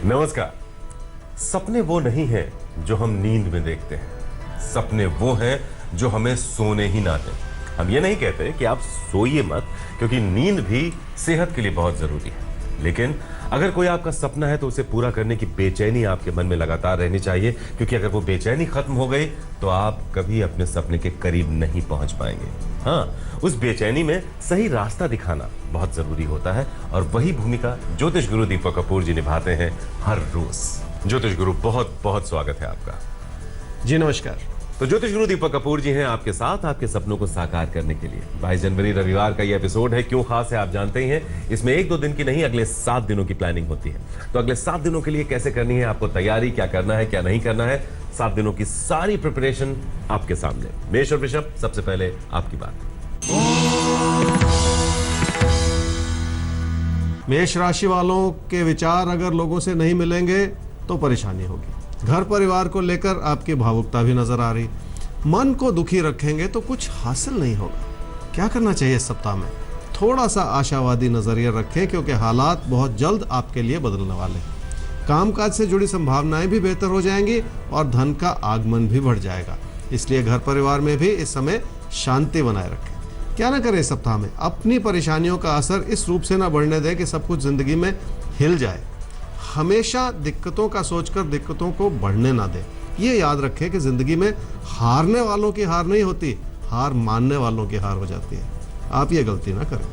नमस्कार। सपने वो नहीं हैं जो हम नींद में देखते हैं, सपने वो हैं जो हमें सोने ही ना दें। हम ये नहीं कहते कि आप सोइए मत, क्योंकि नींद भी सेहत के लिए बहुत जरूरी है। लेकिन अगर कोई आपका सपना है तो उसे पूरा करने की बेचैनी आपके मन में लगातार रहनी चाहिए, क्योंकि अगर वो बेचैनी खत्म हो गई तो आप कभी अपने सपने के करीब नहीं पहुंच पाएंगे। हाँ, उस बेचैनी में सही रास्ता दिखाना बहुत जरूरी होता है, और वही भूमिका ज्योतिष गुरु दीपक कपूर जी निभाते हैं हर रोज। ज्योतिष गुरु, बहुत बहुत स्वागत है आपका। जी नमस्कार। तो ज्योतिष गुरु दीपक कपूर जी हैं आपके साथ आपके सपनों को साकार करने के लिए। 22 जनवरी रविवार का ये एपिसोड है। क्यों खास है आप जानते ही हैं। इसमें 1-2 दिन की नहीं, अगले 7 दिनों की प्लानिंग होती है। तो अगले 7 दिनों के लिए कैसे करनी है आपको तैयारी, क्या करना है क्या नहीं करना है, 7 दिनों की सारी प्रिपरेशन आपके सामने। मेष और वृषभ, सबसे पहले आपकी बात। मेष राशि वालों के विचार अगर लोगों से नहीं मिलेंगे तो परेशानी होगी। घर परिवार को लेकर आपकी भावुकता भी नजर आ रही। मन को दुखी रखेंगे तो कुछ हासिल नहीं होगा। क्या करना चाहिए इस सप्ताह में? थोड़ा सा आशावादी नजरिया रखें, क्योंकि हालात बहुत जल्द आपके लिए बदलने वाले हैं। कामकाज से जुड़ी संभावनाएं भी बेहतर हो जाएंगी और धन का आगमन भी बढ़ जाएगा। इसलिए घर परिवार में भी इस समय शांति बनाए रखें। क्या ना करें इस सप्ताह में? अपनी परेशानियों का असर इस रूप से ना बढ़ने दें कि सब कुछ जिंदगी में हिल जाए। हमेशा दिक्कतों का सोचकर दिक्कतों को बढ़ने ना दें। ये याद रखें कि जिंदगी में हारने वालों की हार नहीं होती, हार मानने वालों की हार हो जाती है। आप ये गलती ना करें।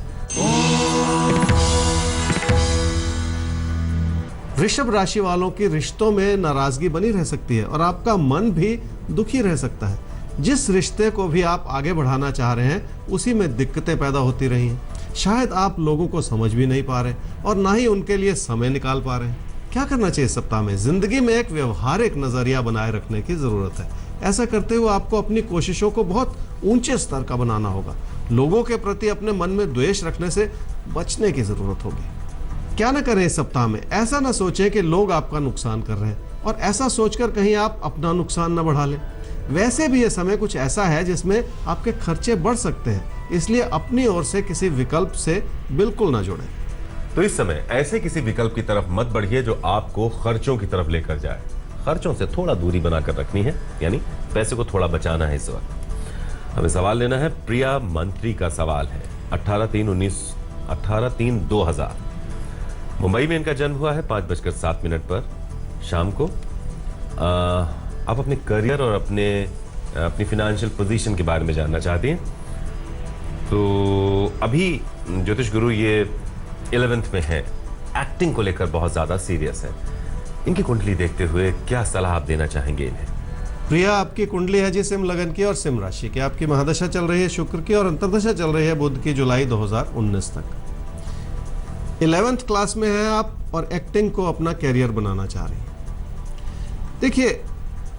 वृषभ राशि वालों की रिश्तों में नाराजगी बनी रह सकती है और आपका मन भी दुखी रह सकता है। जिस रिश्ते को भी आप आगे बढ़ाना चाह रहे हैं उसी में दिक्कतें पैदा होती रही हैं। शायद आप लोगों को समझ भी नहीं पा रहे और ना ही उनके लिए समय निकाल पा रहे हैं। क्या करना चाहिए इस सप्ताह में? जिंदगी में एक व्यवहारिक नजरिया बनाए रखने की जरूरत है। ऐसा करते हुए आपको अपनी कोशिशों को बहुत ऊंचे स्तर का बनाना होगा। लोगों के प्रति अपने मन में द्वेष रखने से बचने की जरूरत होगी। क्या ना करें इस सप्ताह में? ऐसा ना सोचें कि लोग आपका नुकसान कर रहे हैं और ऐसा सोचकर कहीं आप अपना नुकसान न बढ़ा लें। वैसे भी ये समय कुछ ऐसा है जिसमें आपके खर्चे बढ़ सकते हैं, इसलिए अपनी ओर से किसी विकल्प से बिल्कुल ना जुड़ें। तो इस समय ऐसे किसी विकल्प की तरफ मत बढ़िए जो आपको खर्चों की तरफ लेकर जाए। खर्चों से थोड़ा दूरी बनाकर रखनी है, यानी पैसे को थोड़ा बचाना है। इस वक्त हमें सवाल लेना है। प्रिया मंत्री का सवाल है। 18/3/2000 मुंबई में इनका जन्म हुआ है 5:07 पर शाम को। आप अपने करियर और अपनी फाइनेंशियल पोजीशन के बारे में जानना चाहती हैं। तो अभी ज्योतिष गुरु ये 11th में है, एक्टिंग को लेकर बहुत ज्यादा सीरियस है। इनकी कुंडली देखते हुए क्या सलाह आप देना चाहेंगे इन्हें? प्रिया, आपकी कुंडली है जी सिंह लगन की और सिंह राशि की। आपकी महादशा चल रही है शुक्र की और अंतर्दशा चल रही है बुध की, जुलाई 2019 तक। 11th क्लास में है आप और एक्टिंग को अपना कैरियर बनाना चाह रही हैं। देखिए,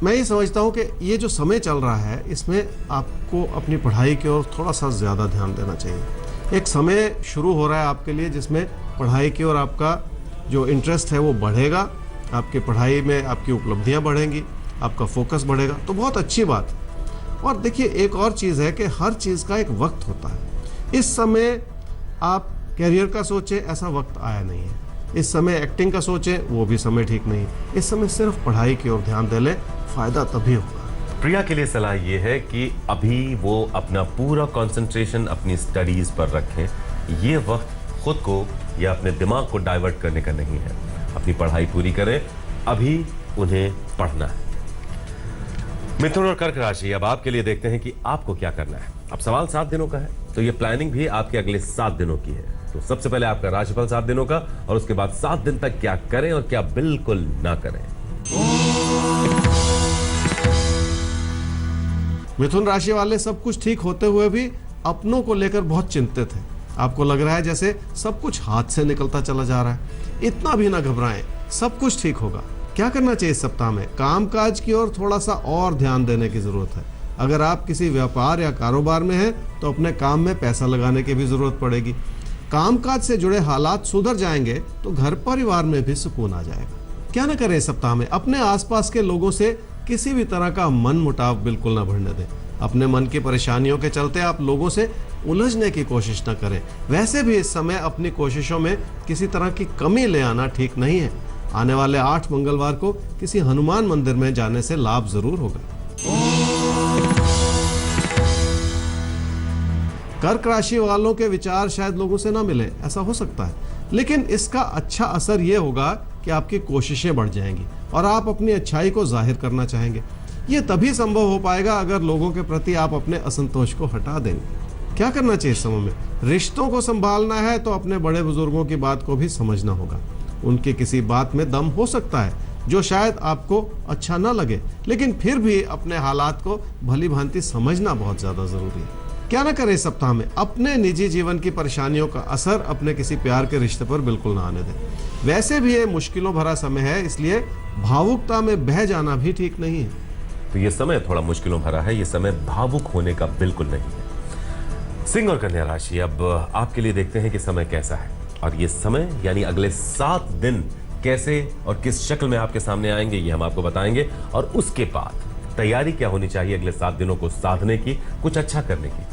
मैं ये समझता हूँ कि ये जो समय चल रहा है इसमें आपको अपनी पढ़ाई की ओर थोड़ा सा ज़्यादा ध्यान देना चाहिए। एक समय शुरू हो रहा है आपके लिए जिसमें पढ़ाई की ओर आपका जो इंटरेस्ट है वो बढ़ेगा। आपकी पढ़ाई में आपकी उपलब्धियाँ बढ़ेंगी, आपका फोकस बढ़ेगा, तो बहुत अच्छी बात। और देखिए, एक और चीज़ है कि हर चीज़ का एक वक्त होता है। इस समय आप कैरियर का सोचें, ऐसा वक्त आया नहीं है। इस समय एक्टिंग का सोचें, वो भी समय ठीक नहीं। इस समय सिर्फ पढ़ाई की ओर ध्यान दे लें, फायदा तभी होगा। प्रिया के लिए सलाह ये है कि अभी वो अपना पूरा कंसंट्रेशन अपनी स्टडीज पर रखें। ये वक्त खुद को या अपने दिमाग को डाइवर्ट करने का नहीं है। अपनी पढ़ाई पूरी करें, अभी उन्हें पढ़ना है। मिथुन और कर्क राशि, अब आपके लिए देखते हैं कि आपको क्या करना है। अब सवाल 7 दिनों का है, तो ये प्लानिंग भी आपके अगले 7 दिनों की है। तो सबसे पहले आपका राशिफल 7 दिनों का, और उसके बाद 7 दिन तक क्या करें और क्या बिल्कुल ना करें। मिथुन राशि वाले, सब कुछ ठीक होते हुए भी अपनों को लेकर बहुत चिंतित हैं। आपको लग रहा है जैसे सब कुछ हाथ से निकलता चला जा रहा है। इतना भी ना घबराएं, सब कुछ ठीक होगा। क्या करना चाहिए इस सप्ताह में? कामकाज की ओर थोड़ा सा और ध्यान देने की जरूरत है। अगर आप किसी व्यापार या कारोबार में हैं तो अपने काम में पैसा लगाने की भी जरूरत पड़ेगी। कामकाज से जुड़े हालात सुधर जाएंगे तो घर परिवार में भी सुकून आ जाएगा। क्या ना करें इस सप्ताह में? अपने आसपास के लोगों से किसी भी तरह का मन मुटाव बिल्कुल ना बढ़ने दें। अपने मन की परेशानियों के चलते आप लोगों से उलझने की कोशिश न करें। वैसे भी इस समय अपनी कोशिशों में किसी तरह की कमी ले आना ठीक नहीं है। आने वाले 8 मंगलवार को किसी हनुमान मंदिर में जाने से लाभ जरूर होगा। कर्क राशि वालों के विचार शायद लोगों से ना मिले, ऐसा हो सकता है, लेकिन इसका अच्छा असर यह होगा कि आपकी कोशिशें बढ़ जाएंगी और आप अपनी अच्छाई को जाहिर करना चाहेंगे। यह तभी संभव हो पाएगा अगर लोगों के प्रति आप अपने असंतोष को हटा देंगे। क्या करना चाहिए इस समय में? रिश्तों को संभालना है तो अपने बड़े बुजुर्गों की बात को भी समझना होगा। उनकी किसी बात में दम हो सकता है जो शायद आपको अच्छा ना लगे, लेकिन फिर भी अपने हालात को भली भांति समझना बहुत ज्यादा जरूरी है। क्या ना करें इस सप्ताह में? अपने निजी जीवन की परेशानियों का असर अपने किसी प्यार के रिश्ते पर बिल्कुल ना आने दें। वैसे भी ये मुश्किलों भरा समय है, इसलिए भावुकता में बह जाना भी ठीक नहीं है। तो ये समय थोड़ा मुश्किलों भरा है, ये समय भावुक होने का बिल्कुल नहीं है। सिंह और कन्या राशि, अब आपके लिए देखते हैं कि समय कैसा है, और ये समय यानी अगले 7 दिन कैसे और किस शक्ल में आपके सामने आएंगे ये हम आपको बताएंगे। और उसके बाद तैयारी क्या होनी चाहिए अगले 7 दिनों को साधने की, कुछ अच्छा करने की।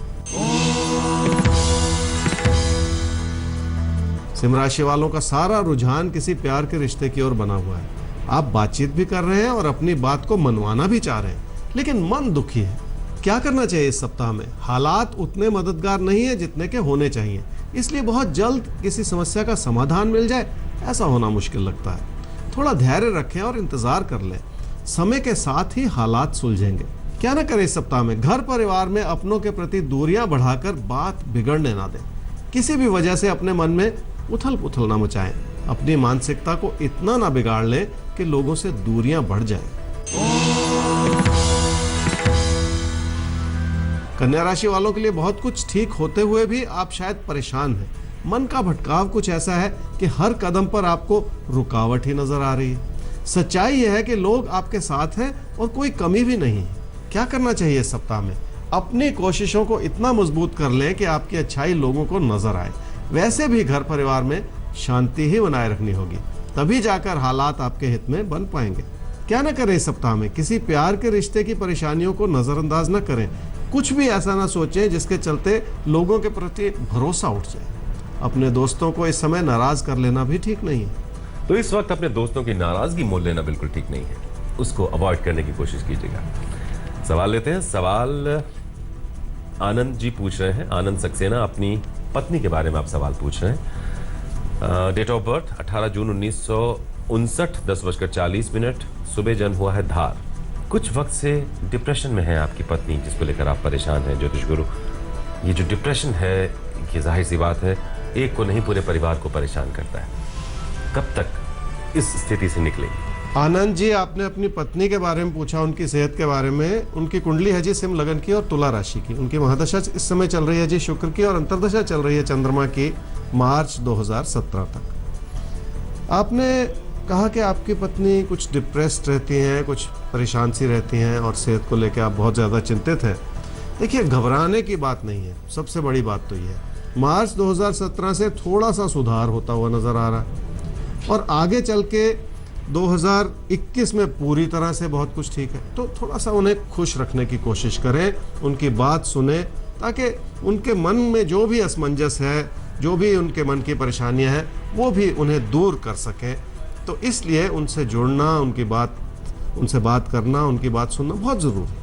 सिंह राशि वालों का सारा रुझान किसी प्यार के रिश्ते की ओर बना हुआ है। आप बातचीत भी कर रहे हैं और अपनी बात को मनवाना भी चाह रहे हैं, लेकिन मन दुखी है। क्या करना चाहिए इस सप्ताह में? हालात उतने मददगार नहीं है जितने के होने चाहिए, इसलिए बहुत जल्द किसी समस्या का समाधान मिल जाए ऐसा होना मुश्किल लगता है। थोड़ा धैर्य रखें और इंतजार कर लें, समय के साथ ही हालात सुलझेंगे। क्या ना करें इस सप्ताह में? घर परिवार में अपनों के प्रति दूरियां बढ़ाकर बात बिगड़ने ना दें। किसी भी वजह से अपने मन में उथल पुथल ना मचाएं। अपनी मानसिकता को इतना ना बिगाड़ लें कि लोगों से दूरियां बढ़ जाएं। कन्या राशि वालों के लिए बहुत कुछ ठीक होते हुए भी आप शायद परेशान हैं। मन का भटकाव कुछ ऐसा है कि हर कदम पर आपको रुकावट ही नजर आ रही है। सच्चाई यह है कि लोग आपके साथ हैं और कोई कमी भी नहीं है। क्या करना चाहिए इस सप्ताह में? अपनी कोशिशों को इतना मजबूत कर लें कि आपकी अच्छाई लोगों को नजर आए। वैसे भी घर परिवार में शांति ही बनाए रखनी होगी, तभी जाकर हालात आपके हित में बन पाएंगे। क्या ना करें इस सप्ताह में? किसी प्यार के रिश्ते की परेशानियों को नजरअंदाज न करें। कुछ भी ऐसा ना सोचें जिसके चलते लोगों के प्रति भरोसा उठ जाए। अपने दोस्तों को इस समय नाराज कर लेना भी ठीक नहीं है। तो इस वक्त अपने दोस्तों की नाराजगी मोल लेना बिल्कुल ठीक नहीं है, उसको अवॉइड करने की कोशिश कीजिएगा। सवाल लेते हैं। सवाल आनंद जी पूछ रहे हैं। आनंद सक्सेना, अपनी पत्नी के बारे में आप सवाल पूछ रहे हैं। डेट ऑफ बर्थ 18 जून 1959, 10:40 सुबह जन्म हुआ है धार। कुछ वक्त से डिप्रेशन में है आपकी पत्नी, जिसको लेकर आप परेशान हैं ज्योतिष गुरु। ये जो डिप्रेशन है, ये जाहिर सी बात है एक को नहीं पूरे परिवार को परेशान करता है। कब तक इस स्थिति से निकलेगी? आनंद जी, आपने अपनी पत्नी के बारे में पूछा, उनकी सेहत के बारे में। उनकी कुंडली है जी सिंह लगन की और तुला राशि की। उनकी महादशा इस समय चल रही है जी शुक्र की, और अंतर्दशा चल रही है चंद्रमा की मार्च 2017 तक। आपने कहा कि आपकी पत्नी कुछ डिप्रेस्ड रहती हैं, कुछ परेशान सी रहती हैं और सेहत को लेकर आप बहुत ज़्यादा चिंतित हैं। देखिए, घबराने की बात नहीं है, सबसे बड़ी बात तो ये है मार्च 2017 से थोड़ा सा सुधार होता हुआ नज़र आ रहा है, और आगे चल के 2021 में पूरी तरह से बहुत कुछ ठीक है। तो थोड़ा सा उन्हें खुश रखने की कोशिश करें, उनकी बात सुने, ताकि उनके मन में जो भी असमंजस है, जो भी उनके मन की परेशानियां हैं, वो भी उन्हें दूर कर सकें। तो इसलिए उनसे जुड़ना, उनसे बात करना, उनकी बात सुनना बहुत ज़रूरी है।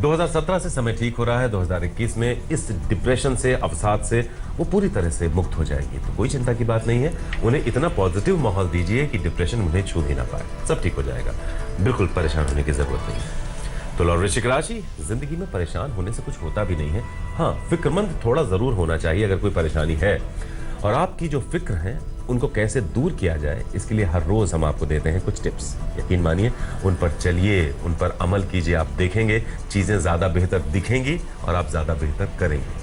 2017 से समय ठीक हो रहा है। 2021 में इस डिप्रेशन से, अवसाद से वो पूरी तरह से मुक्त हो जाएगी, तो कोई चिंता की बात नहीं है। उन्हें इतना पॉजिटिव माहौल दीजिए कि डिप्रेशन उन्हें छू ही ना पाए। सब ठीक हो जाएगा, बिल्कुल परेशान होने की जरूरत नहीं है। तो वृश्चिक राशि, जिंदगी में परेशान होने से कुछ होता भी नहीं है। हाँ, फिक्रमंद थोड़ा जरूर होना चाहिए अगर कोई परेशानी है, और आपकी जो फिक्र है उनको कैसे दूर किया जाए, इसके लिए हर रोज हम आपको देते हैं कुछ टिप्स। यकीन मानिए, उन पर चलिए, उन पर अमल कीजिए, आप देखेंगे चीजें ज्यादा बेहतर दिखेंगी और आप ज्यादा बेहतर करेंगे।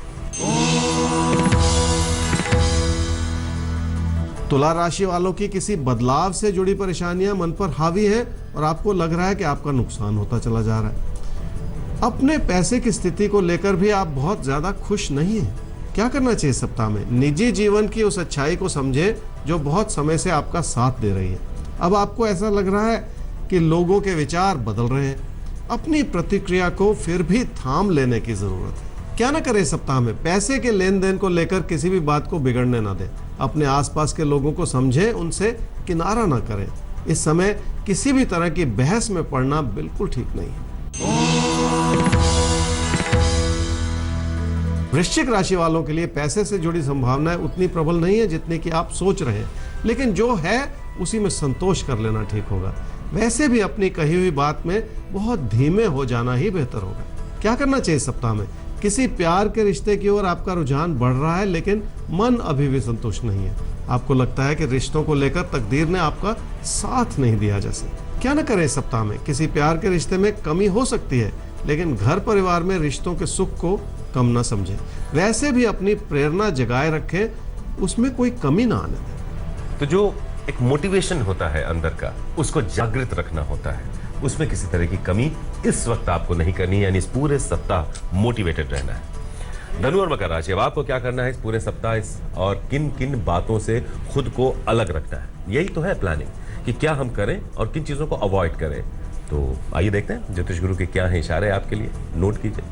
तुला राशि वालों की किसी बदलाव से जुड़ी परेशानियां मन पर हावी है और आपको लग रहा है कि आपका नुकसान होता चला जा रहा है। अपने पैसे की स्थिति को लेकर भी आप बहुत ज्यादा खुश नहीं हैं। क्या करना चाहिए सप्ताह में? निजी जीवन की उस अच्छाई को समझे जो बहुत समय से आपका साथ दे रही है। अब आपको ऐसा लग रहा है कि लोगों के विचार बदल रहे हैं। अपनी प्रतिक्रिया को फिर भी थाम लेने की जरूरत है। क्या ना करें सप्ताह में? पैसे के लेन देन को लेकर किसी भी बात को बिगड़ने ना दें। अपने आसपास के लोगों को समझें, उनसे किनारा ना करें। इस समय किसी भी तरह की बहस में पड़ना बिल्कुल ठीक नहीं है। वृश्चिक राशि वालों के लिए पैसे से जुड़ी संभावनाएं उतनी प्रबल नहीं है जितनी कि आप सोच रहे हैं, लेकिन जो है उसी में संतोष कर लेना ठीक होगा। वैसे भी अपनी कही हुई बात में बहुत धीमे हो जाना ही बेहतर होगा। क्या करना चाहिए सप्ताह में? किसी प्यार के रिश्ते की ओर आपका रुझान बढ़ रहा है, लेकिन मन अभी भी संतुष्ट नहीं है। आपको लगता है कि रिश्तों को लेकर तकदीर ने आपका साथ नहीं दिया जैसे। क्या न करें सप्ताह में? किसी प्यार के रिश्ते में कमी हो सकती है, लेकिन घर परिवार में रिश्तों के सुख को कम ना समझें। वैसे भी अपनी प्रेरणा जगाए रखें, उसमें कोई कमी ना आने दें। तो जो एक मोटिवेशन होता है अंदर का, उसको जागृत रखना होता है, उसमें किसी तरह की कमी इस वक्त आपको नहीं करनी है, यानी इस पूरे सप्ताह मोटिवेटेड रहना है। धनु और मकर राशि, अब आपको क्या करना है इस पूरे सप्ताह और किन किन बातों से खुद को अलग रखना है, यही तो है प्लानिंग कि क्या हम करें और किन चीजों को अवॉइड करें। तो आइए देखते हैं ज्योतिष गुरु के क्या है इशारे आपके लिए, नोट कीजिए।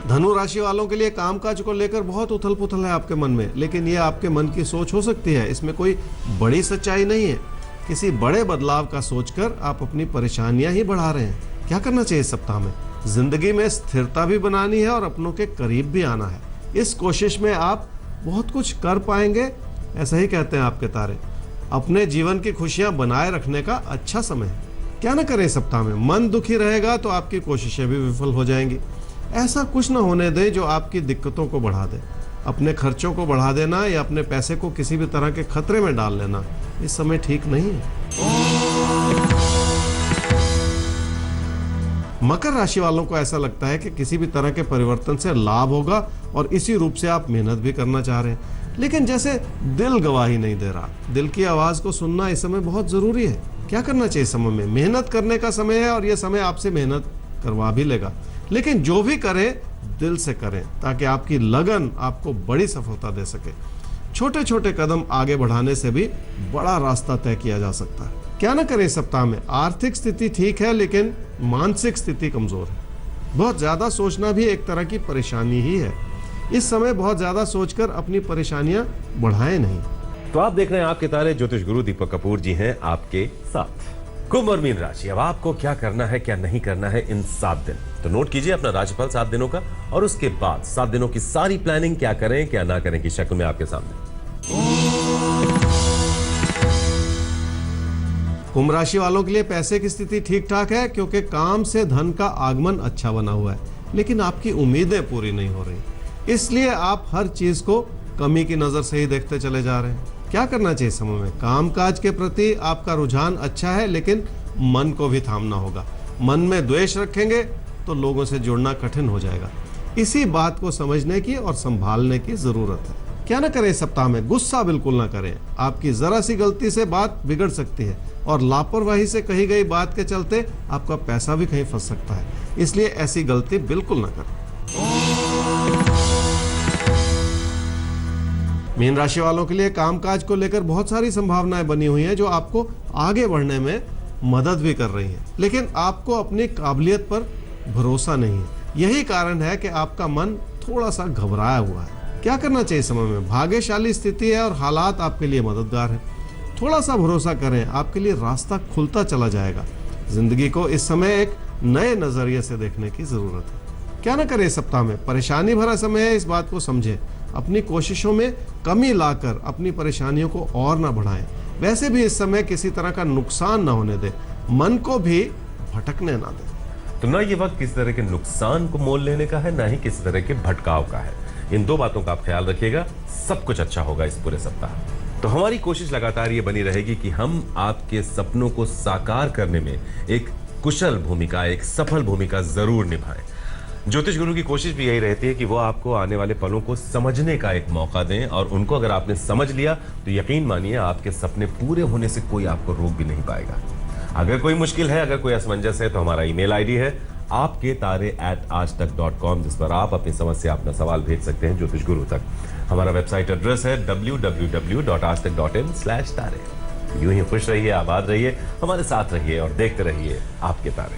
धनु राशि वालों के लिए कामकाज को लेकर बहुत उथल पुथल है आपके मन में, लेकिन ये आपके मन की सोच हो सकती है, इसमें कोई बड़ी सच्चाई नहीं है। किसी बड़े बदलाव का सोचकर आप अपनी परेशानियां ही बढ़ा रहे हैं। क्या करना चाहिए सप्ताह में? जिंदगी में स्थिरता भी बनानी है और अपनों के करीब भी आना है। इस कोशिश में आप बहुत कुछ कर पाएंगे, ऐसा ही कहते हैं आपके तारे। अपने जीवन की खुशियां बनाए रखने का अच्छा समय है। क्या न करें सप्ताह में? मन दुखी रहेगा तो आपकी कोशिशें भी विफल हो जाएंगी। ऐसा कुछ न होने दें जो आपकी दिक्कतों को बढ़ा दे। अपने खर्चों को बढ़ा देना या अपने पैसे को किसी भी तरह के खतरे में डाल लेना इस समय ठीक नहीं है। मकर राशि वालों को ऐसा लगता है कि किसी भी तरह के परिवर्तन से लाभ होगा और इसी रूप से आप मेहनत भी करना चाह रहे हैं, लेकिन जैसे दिल गवाही नहीं दे रहा। दिल की आवाज को सुनना इस समय बहुत जरूरी है। क्या करना चाहिए समय में? मेहनत करने का समय है और यह समय आपसे मेहनत करवा भी लेगा, लेकिन जो भी करें दिल से करें ताकि आपकी लगन आपको बड़ी सफलता दे सके। छोटे छोटे कदम आगे बढ़ाने से भी बड़ा रास्ता तय किया जा सकता है। क्या न करें सप्ताह में? आर्थिक स्थिति ठीक है, लेकिन मानसिक स्थिति कमजोर है। बहुत ज्यादा सोचना भी एक तरह की परेशानी ही है। इस समय बहुत ज्यादा सोचकर अपनी परेशानियां बढ़ाएं नहीं। तो आप देख रहे हैं आपके तारे, ज्योतिष गुरु दीपक कपूर जी हैं आपके साथ। कुंभ और मीन राशि, अब आपको क्या करना है क्या नहीं करना है इन 7 दिन, तो नोट कीजिए अपना राशिफल 7 दिनों का, और उसके बाद 7 दिनों की सारी प्लानिंग क्या करें क्या ना करें की शक्ल में आपके सामने। कुंभ राशि वालों के लिए पैसे की स्थिति ठीक ठाक है, क्योंकि काम से धन का आगमन अच्छा बना हुआ है, लेकिन आपकी उम्मीदें पूरी नहीं हो रही, इसलिए आप हर चीज को कमी की नजर से ही देखते चले जा रहे हैं। क्या करना चाहिए समय में? कामकाज के प्रति आपका रुझान अच्छा है, लेकिन मन को भी थामना होगा। मन में द्वेष रखेंगे तो लोगों से जुड़ना कठिन हो जाएगा। इसी बात को समझने की और संभालने की जरूरत है। क्या ना करें सप्ताह में? गुस्सा बिल्कुल ना करें। आपकी जरा सी गलती से बात बिगड़ सकती है और लापरवाही से कही गई बात के चलते आपका पैसा भी कहीं फंस सकता है, इसलिए ऐसी गलती बिल्कुल ना करें। मीन राशि वालों के लिए कामकाज को लेकर बहुत सारी संभावनाएं बनी हुई हैं जो आपको आगे बढ़ने में मदद भी कर रही हैं, लेकिन आपको अपनी काबिलियत पर भरोसा नहीं है। यही कारण है कि आपका मन थोड़ा सा घबराया हुआ है। क्या करना चाहिए समय में? भाग्यशाली स्थिति है और हालात आपके लिए मददगार है। थोड़ा सा भरोसा करें, आपके लिए रास्ता खुलता चला जाएगा। जिंदगी को इस समय एक नए नजरिए से देखने की जरूरत है। क्या ना करें सप्ताह में? परेशानी भरा समय है, इस बात को समझें। अपनी कोशिशों में कमी लाकर अपनी परेशानियों को और ना बढ़ाएं। वैसे भी इस समय किसी तरह का नुकसान ना होने दें, मन को भी भटकने ना दें। तो ना ये वक्त किसी तरह के नुकसान को मोल लेने का है, ना ही किसी तरह के भटकाव का है। इन 2 बातों का आप ख्याल रखिएगा, सब कुछ अच्छा होगा इस पूरे सप्ताह। तो हमारी कोशिश लगातार ये बनी रहेगी कि हम आपके सपनों को साकार करने में एक कुशल भूमिका, एक सफल भूमिका जरूर निभाएं। ज्योतिष गुरु की कोशिश भी यही रहती है कि वो आपको आने वाले पलों को समझने का एक मौका दें, और उनको अगर आपने समझ लिया तो यकीन मानिए आपके सपने पूरे होने से कोई आपको रोक भी नहीं पाएगा। अगर कोई मुश्किल है, अगर कोई असमंजस है, तो हमारा ईमेल आईडी है aapke-tare@aajtak.com, जिस पर आप अपनी समस्या, अपना सवाल भेज सकते हैं ज्योतिष गुरु तक। हमारा वेबसाइट एड्रेस है www.aajtak.in/tare। यूं ही खुश रहिए, आबाद रहिए, हमारे साथ रहिए और देखते रहिए आपके तारे।